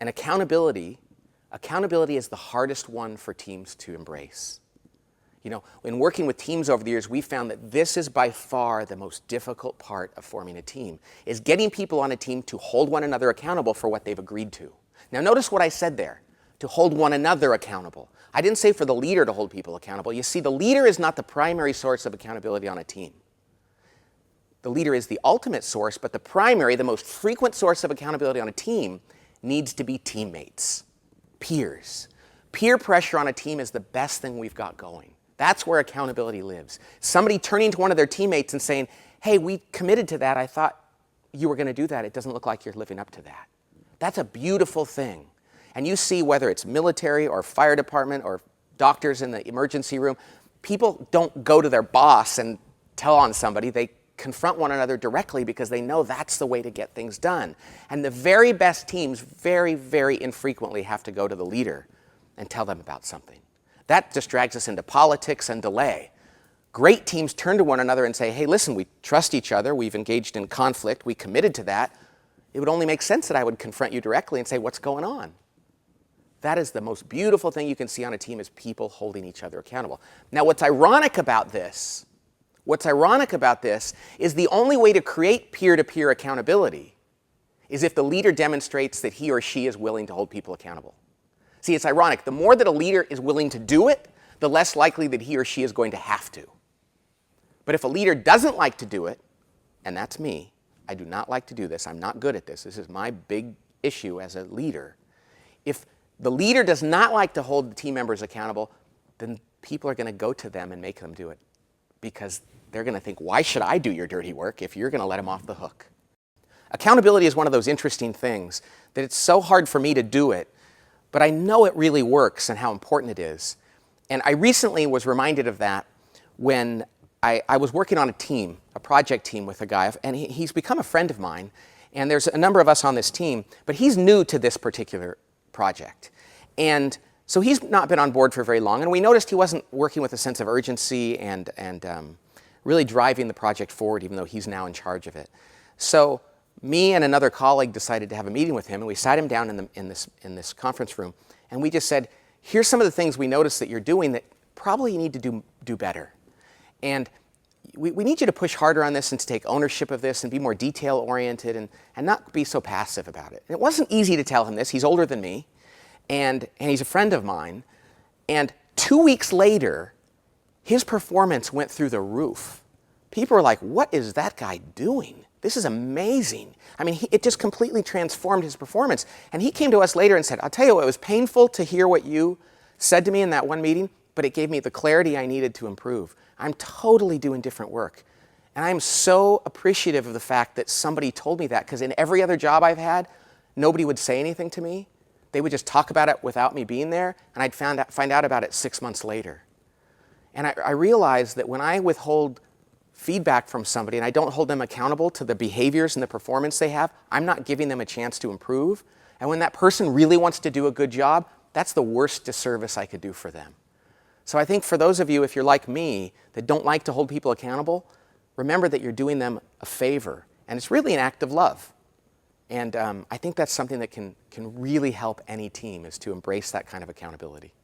And accountability is the hardest one for teams to embrace. You know, in working with teams over the years, we found that this is by far the most difficult part of forming a team, is getting people on a team to hold one another accountable for what they've agreed to. Now notice what I said there, to hold one another accountable. I didn't say for the leader to hold people accountable. You see, the leader is not the primary source of accountability on a team. The leader is the ultimate source, but the primary, the most frequent source of accountability on a team needs to be teammates, peers. Peer pressure on a team is the best thing we've got going. That's where accountability lives. Somebody turning to one of their teammates and saying, hey, we committed to that. I thought you were going to do that. It doesn't look like you're living up to that. That's a beautiful thing. And you see whether it's military or fire department or doctors in the emergency room, people don't go to their boss and tell on somebody. They confront one another directly because they know that's the way to get things done. And the very best teams very, very infrequently have to go to the leader and tell them about something. That just drags us into politics and delay. Great teams turn to one another and say, hey, listen, we trust each other. We've engaged in conflict. We committed to that. It would only make sense that I would confront you directly and say, what's going on? That is the most beautiful thing you can see on a team, is people holding each other accountable. Now, what's ironic about this is the only way to create peer-to-peer accountability is if the leader demonstrates that he or she is willing to hold people accountable. See, it's ironic. The more that a leader is willing to do it, the less likely that he or she is going to have to. But if a leader doesn't like to do it, and that's me, I do not like to do this, I'm not good at this, this is my big issue as a leader. If the leader does not like to hold the team members accountable, then people are going to go to them and make them do it, because they're going to think, why should I do your dirty work if you're going to let them off the hook? Accountability is one of those interesting things that it's so hard for me to do it, but I know it really works and how important it is. And I recently was reminded of that when I was working on a team, a project team with a guy, and he's become a friend of mine, and there's a number of us on this team, but he's new to this particular project. And so he's not been on board for very long, and we noticed he wasn't working with a sense of urgency and really driving the project forward, even though he's now in charge of it. So me and another colleague decided to have a meeting with him, and we sat him down in this conference room, and we just said, here's some of the things we noticed that you're doing that probably you need to do better. And we need you to push harder on this and to take ownership of this and be more detail-oriented and not be so passive about it. And it wasn't easy to tell him this. He's older than me, and he's a friend of mine. And 2 weeks later, his performance went through the roof. People were like, what is that guy doing? This is amazing. I mean, it just completely transformed his performance. And he came to us later and said, I'll tell you what, it was painful to hear what you said to me in that one meeting, but it gave me the clarity I needed to improve. I'm totally doing different work. And I'm so appreciative of the fact that somebody told me that, because in every other job I've had, nobody would say anything to me. They would just talk about it without me being there, and I'd find out about it 6 months later. And I realized that when I withhold feedback from somebody and I don't hold them accountable to the behaviors and the performance they have, I'm not giving them a chance to improve. And when that person really wants to do a good job, that's the worst disservice I could do for them. So I think for those of you, if you're like me, that don't like to hold people accountable, remember that you're doing them a favor. And it's really an act of love. And I think that's something that can really help any team, is to embrace that kind of accountability.